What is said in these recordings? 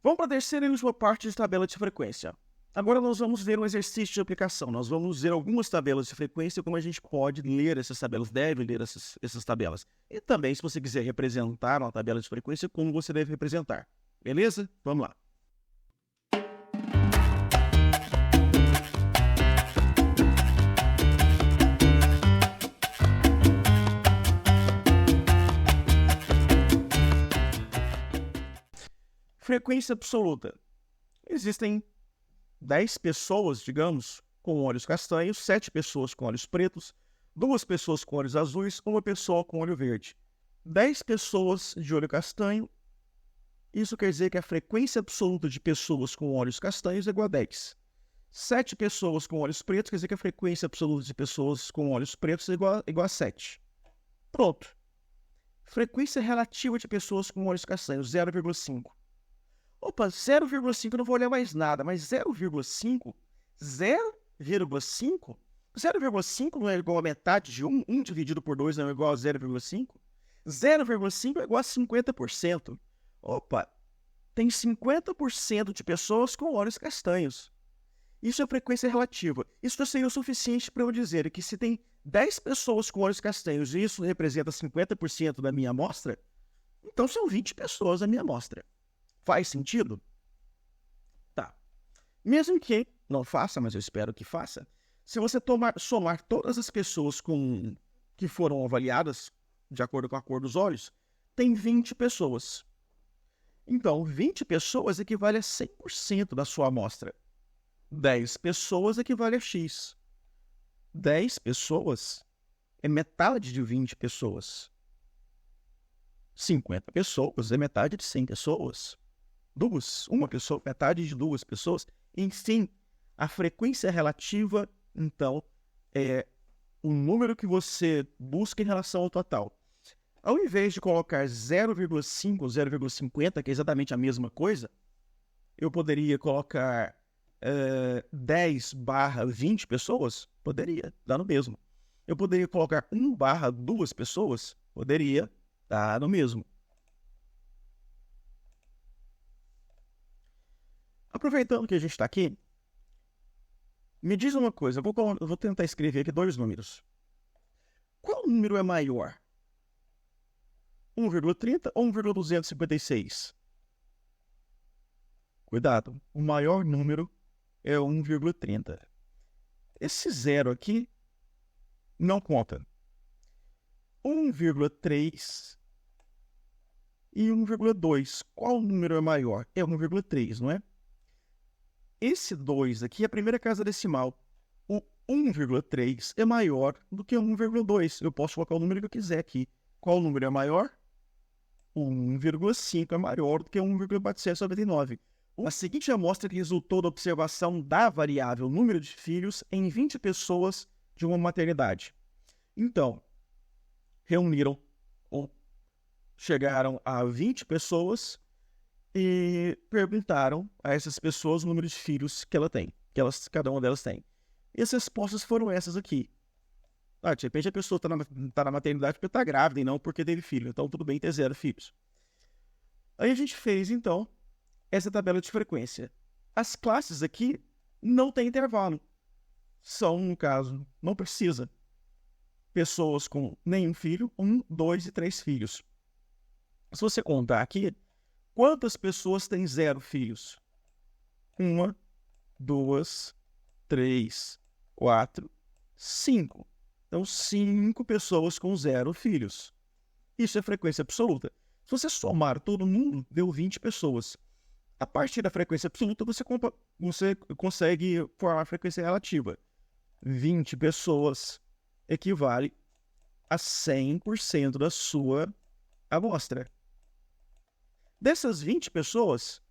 Vamos para a terceira e última parte de tabela de frequência. Agora nós vamos ver um exercício de aplicação. Nós vamos ver algumas tabelas de frequência, como a gente pode ler essas tabelas, deve ler essas tabelas. E também, se você quiser representar uma tabela de frequência, como você deve representar. Beleza? Vamos lá. Frequência absoluta. Existem 10 pessoas, digamos, com olhos castanhos, 7 pessoas com olhos pretos, 2 pessoas com olhos azuis, 1 pessoa com olho verde. 10 pessoas de olho castanho, isso quer dizer que a frequência absoluta de pessoas com olhos castanhos é igual a 10. 7 pessoas com olhos pretos, quer dizer que a frequência absoluta de pessoas com olhos pretos é igual a 7. Pronto. Frequência relativa de pessoas com olhos castanhos, 0,5. Opa, 0,5 eu não vou olhar mais nada, mas 0,5? 0,5? 0,5 não é igual a metade de 1? 1 dividido por 2 não é igual a 0,5? 0,5 é igual a 50%. Opa, tem 50% de pessoas com olhos castanhos. Isso é frequência relativa. Isso já seria o suficiente para eu dizer que se tem 10 pessoas com olhos castanhos e isso representa 50% da minha amostra, então são 20 pessoas da minha amostra. Faz sentido? Tá. Mesmo que não faça, mas eu espero que faça, se você somar todas as pessoas que foram avaliadas, de acordo com a cor dos olhos, tem 20 pessoas. Então, 20 pessoas equivale a 100% da sua amostra. 10 pessoas equivale a X. 10 pessoas é metade de 20 pessoas. 50 pessoas é metade de 100 pessoas. Uma pessoa, metade de 2 pessoas. Enfim, a frequência relativa, então, é o número que você busca em relação ao total. Ao invés de colocar 0,5 ou 0,50, que é exatamente a mesma coisa, eu poderia colocar 10/20 pessoas? Poderia, dá no mesmo. Eu poderia colocar 1/2 pessoas? Poderia, dá no mesmo. Aproveitando que a gente está aqui, me diz uma coisa, eu vou tentar escrever aqui 2 números. Qual número é maior? 1,30 ou 1,256? Cuidado, o maior número é 1,30. Esse zero aqui não conta. 1,3 e 1,2. Qual número é maior? É 1,3, não é? Esse 2 aqui é a primeira casa decimal. O 1,3 é maior do que 1,2. Eu posso colocar o número que eu quiser aqui. Qual número é maior? O 1,5 é maior do que 1,499. A seguinte amostra que resultou da observação da variável número de filhos em 20 pessoas de uma maternidade. Então, chegaram a 20 pessoas e perguntaram a essas pessoas o número de filhos que ela tem, cada uma delas tem. E as respostas foram essas aqui. De repente a pessoa está na maternidade porque está grávida e não porque teve filho. Então tudo bem ter 0 filhos. Aí a gente fez, então, essa tabela de frequência. As classes aqui não têm intervalo. São, no caso, não precisa. Pessoas com nenhum filho, 1, 2 e 3 filhos. Se você contar aqui, quantas pessoas têm 0 filhos? 1, 2, 3, 4, 5. Então, 5 pessoas com 0 filhos. Isso é frequência absoluta. Se você somar todo mundo, deu 20 pessoas. A partir da frequência absoluta, você consegue formar a frequência relativa. 20 pessoas equivale a 100% da sua amostra. Dessas 20 pessoas,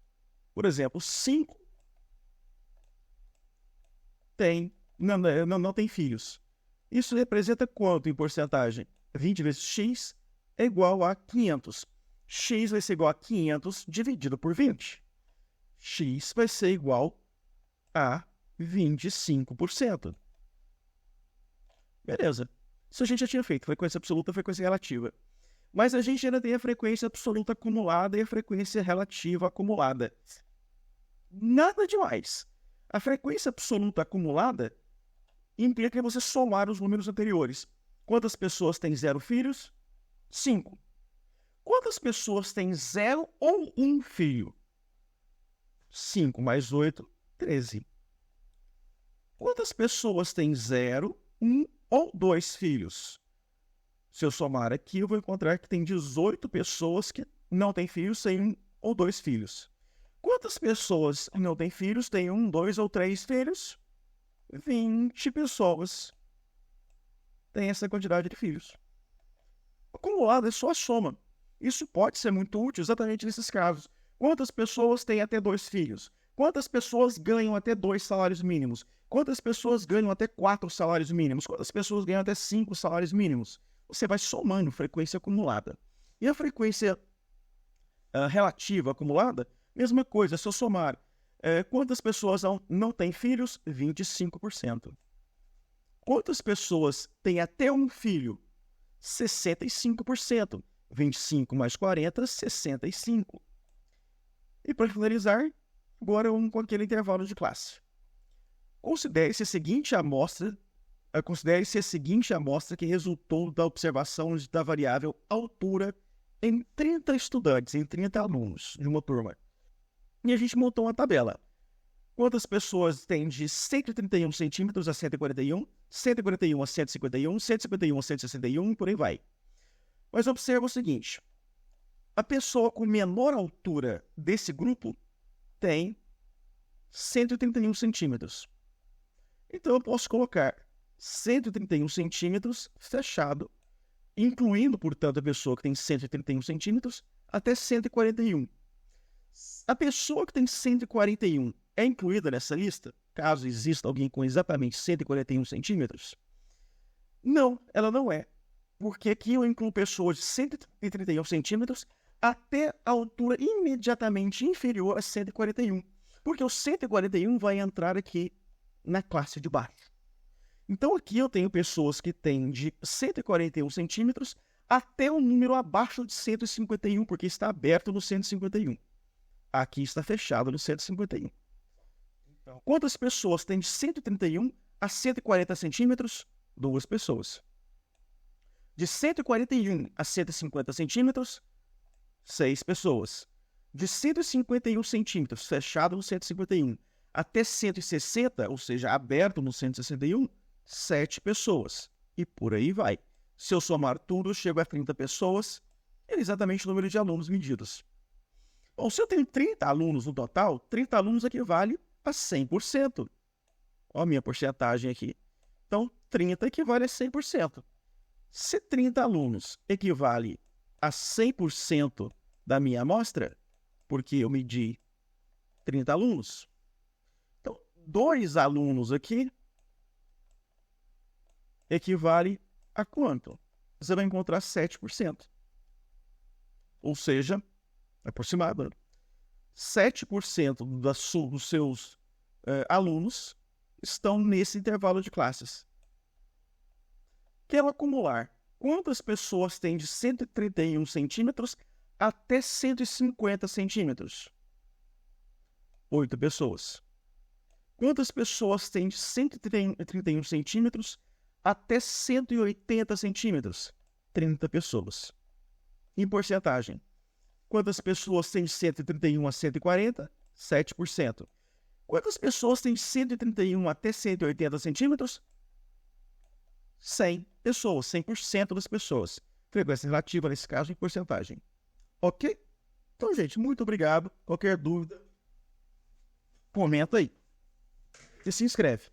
por exemplo, 5 não tem filhos. Isso representa quanto em porcentagem? 20 vezes x é igual a 500. X vai ser igual a 500 dividido por 20. X vai ser igual a 25%. Beleza. Isso a gente já tinha feito. Frequência absoluta, frequência relativa. Mas a gente ainda tem a frequência absoluta acumulada e a frequência relativa acumulada. Nada demais. A frequência absoluta acumulada implica você somar os números anteriores. Quantas pessoas têm 0 filhos? 5. Quantas pessoas têm 0 ou 1 filho? 5 mais 8, 13. Quantas pessoas têm 0, 1 ou 2 filhos? Se eu somar aqui, eu vou encontrar que tem 18 pessoas que não têm filhos, têm 1 ou 2 filhos. Quantas pessoas não têm filhos, têm 1, 2 ou 3 filhos? 20 pessoas têm essa quantidade de filhos. Acumulado é só a soma. Isso pode ser muito útil exatamente nesses casos. Quantas pessoas têm até 2 filhos? Quantas pessoas ganham até 2 salários mínimos? Quantas pessoas ganham até 4 salários mínimos? Quantas pessoas ganham até 5 salários mínimos? Você vai somando frequência acumulada. E a frequência relativa acumulada, mesma coisa, se eu somar quantas pessoas não têm filhos? 25%. Quantas pessoas têm até um filho? 65%. 25 mais 40, 65. E para finalizar, agora com aquele intervalo de classe. Considere-se a seguinte amostra que resultou da observação da variável altura em 30 estudantes, em 30 alunos de uma turma. E a gente montou uma tabela. Quantas pessoas têm de 131 centímetros a 141, 141 a 151, 151 a 161 e por aí vai. Mas observa o seguinte, a pessoa com menor altura desse grupo tem 131 centímetros. Então eu posso colocar 131 centímetros fechado, incluindo, portanto, a pessoa que tem 131 centímetros até 141. A pessoa que tem 141 é incluída nessa lista, caso exista alguém com exatamente 141 centímetros? Não, ela não é. Porque aqui eu incluo pessoas de 131 centímetros até a altura imediatamente inferior a 141. Porque o 141 vai entrar aqui na classe de baixo. Então aqui eu tenho pessoas que têm de 141 centímetros até um número abaixo de 151, porque está aberto no 151. Aqui está fechado no 151. Então, quantas pessoas têm de 131 a 140 centímetros? 2 pessoas. De 141 a 150 centímetros, 6 pessoas. De 151 centímetros, fechado no 151, até 160, ou seja, aberto no 161, 7 pessoas. E por aí vai. Se eu somar tudo, eu chego a 30 pessoas, é exatamente o número de alunos medidos. Bom, se eu tenho 30 alunos no total, 30 alunos equivale a 100%. Olha a minha porcentagem aqui. Então, 30 equivale a 100%. Se 30 alunos equivale a 100% da minha amostra, porque eu medi 30 alunos, então 2 alunos aqui equivale a quanto? Você vai encontrar 7%. Ou seja, aproximado, 7% dos seus alunos estão nesse intervalo de classes. Quero acumular quantas pessoas têm de 131 centímetros até 150 centímetros? 8 pessoas. Quantas pessoas têm de 131 centímetros até 180 centímetros? 30 pessoas. Em porcentagem, quantas pessoas têm de 131 a 140? 7%. Quantas pessoas têm de 131 até 180 centímetros? 100 pessoas, 100% das pessoas. Frequência relativa, nesse caso, em porcentagem. Ok? Então, gente, muito obrigado. Qualquer dúvida, comenta aí. E se inscreve.